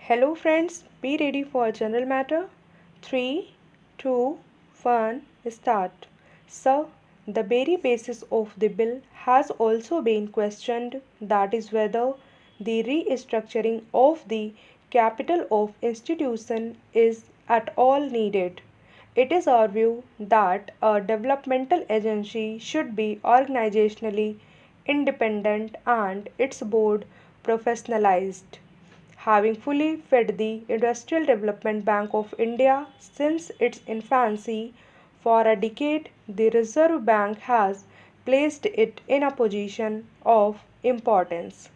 Hello friends, be ready for general matter. 3, 2, 1, start. So, the very basis of the bill has also been questioned, that is whether the restructuring of the capital of institution is at all needed. It is our view that a developmental agency should be organizationally independent and its board professionalized. Having fully fed the Industrial Development Bank of India since its infancy for a decade, the Reserve Bank has placed it in a position of importance.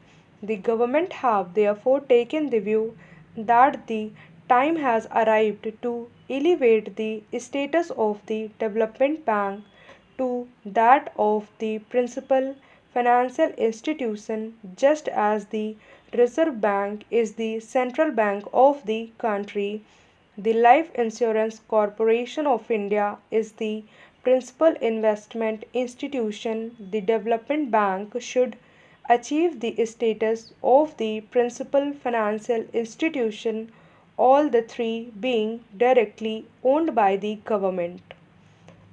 The government have therefore taken the view that the time has arrived to elevate the status of the development bank to that of the principal financial institution, just as the Reserve Bank is the central bank of the country. The Life Insurance Corporation of India is the principal investment institution. The development bank should achieve the status of the principal financial institution, all the three being directly owned by the government.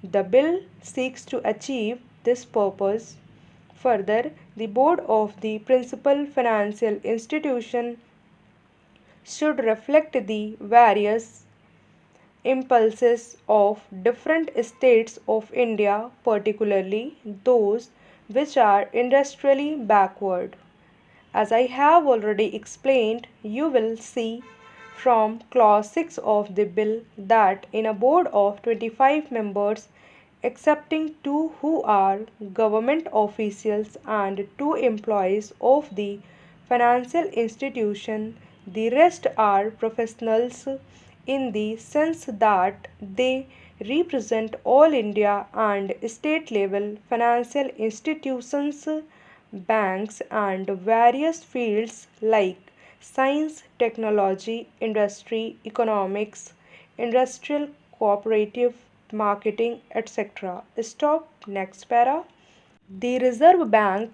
The bill seeks to achieve this purpose. Further, the board of the principal financial institution should reflect the various impulses of different states of India, particularly those which are industrially backward. As I have already explained, you will see from clause 6 of the bill that in a board of 25 members, excepting two who are government officials and two employees of the financial institution, the rest are professionals in the sense that they represent all India and state level financial institutions, banks, and various fields like science, technology, industry, economics, industrial cooperative, marketing, etc. Stop. Next para. The Reserve Bank,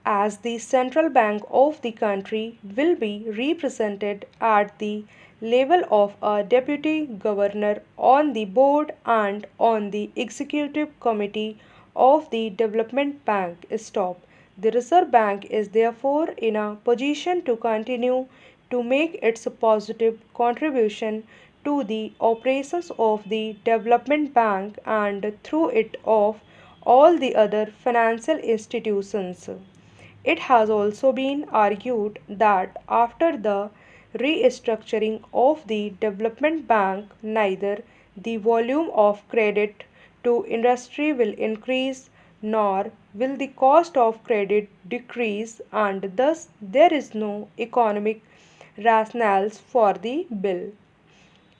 as the central bank of the country, will be represented at the level of a deputy governor on the board and on the executive committee of the development bank. Stop. The Reserve Bank is therefore in a position to continue to make its positive contribution to the operations of the development bank and through it of all the other financial institutions. It has also been argued that after the restructuring of the development bank, neither the volume of credit to industry will increase nor will the cost of credit decrease, and thus there is no economic rationales for the bill.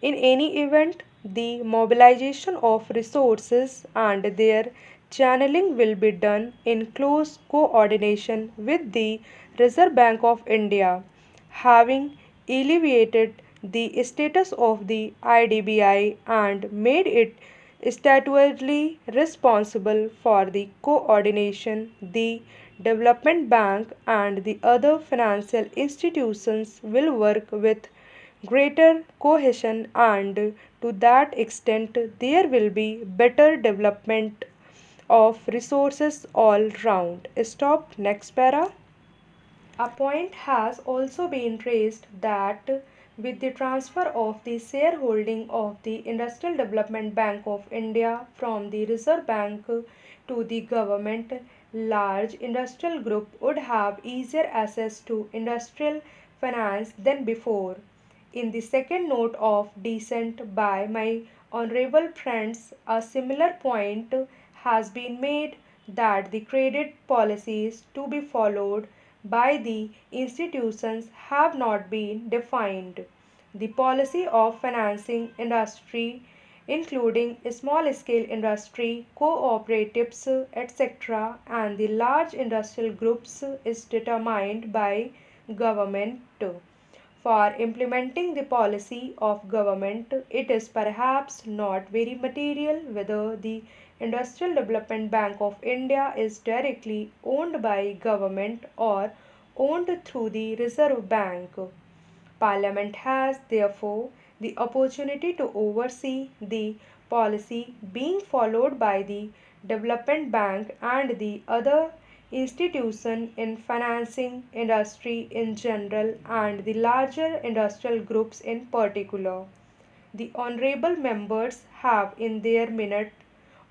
In any event, the mobilization of resources and their channeling will be done in close coordination with the Reserve Bank of India, having alleviated the status of the IDBI and made it statutorily responsible for the coordination. The Development Bank and the other financial institutions will work with greater cohesion, and to that extent there will be better development of resources all round. Stop. Next para. A point has also been raised that with the transfer of the shareholding of the Industrial Development Bank of India from the Reserve Bank to the government, large industrial group would have easier access to industrial finance than before. In the second note of dissent by my honorable friends, a similar point has been made that the credit policies to be followed by the institutions have not been defined. The policy of financing industry, including small scale industry, cooperatives, etc., and the large industrial groups, is determined by government. For implementing the policy of government, it is perhaps not very material whether the Industrial Development Bank of India is directly owned by government or owned through the Reserve Bank. Parliament has, therefore, the opportunity to oversee the policy being followed by the Development Bank and the other institutions in financing industry in general and the larger industrial groups in particular. The honourable members have in their minute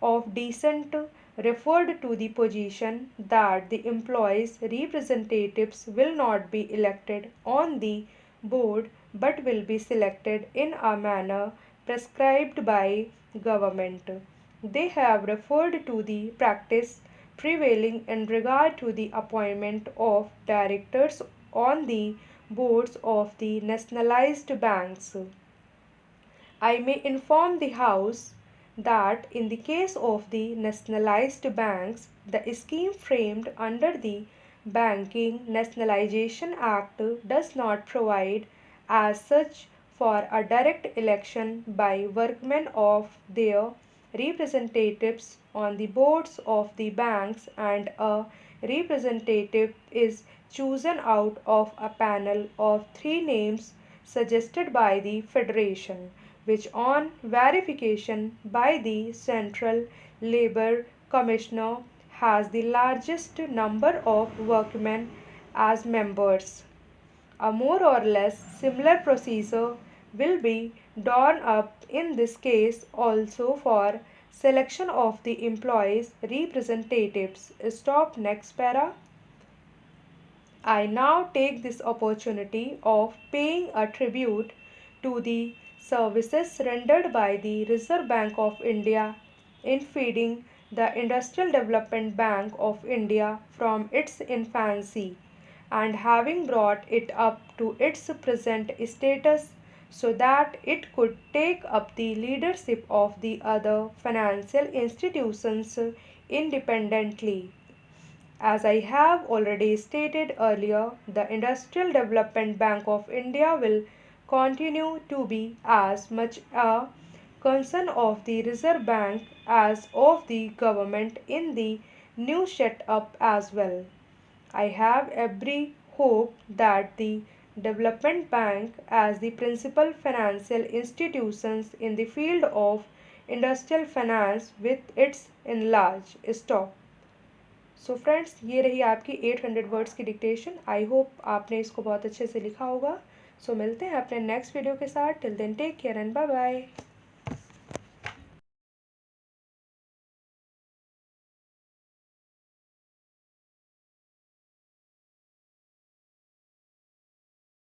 of dissent referred to the position that the employees' representatives will not be elected on the board but will be selected in a manner prescribed by government. They have referred to the practice prevailing in regard to the appointment of directors on the boards of the nationalized banks. I may inform the House that in the case of the nationalized banks, the scheme framed under the Banking Nationalization Act does not provide as such for a direct election by workmen of their representatives on the boards of the banks, and a representative is chosen out of a panel of three names suggested by the Federation, which on verification by the Central Labour Commissioner has the largest number of workmen as members. A more or less similar procedure will be drawn up in this case also for selection of the employees' representatives. Stop next para. I now take this opportunity of paying a tribute to the services rendered by the Reserve Bank of India in feeding the Industrial Development Bank of India from its infancy and having brought it up to its present status so that it could take up the leadership of the other financial institutions independently. As I have already stated earlier, the Industrial Development Bank of India will continue to be as much a concern of the Reserve Bank as of the government in the new set-up as well. I have every hope that the Development Bank, as the principal financial institutions in the field of industrial finance with its enlarged stock, so friends ये रही आपकी 800 words की dictation. I hope आपने इसको बहुत अच्छे से लिखा होगा। सो मिलते हैं अपने नेक्स्ट वीडियो के साथ। Till then take care and bye bye.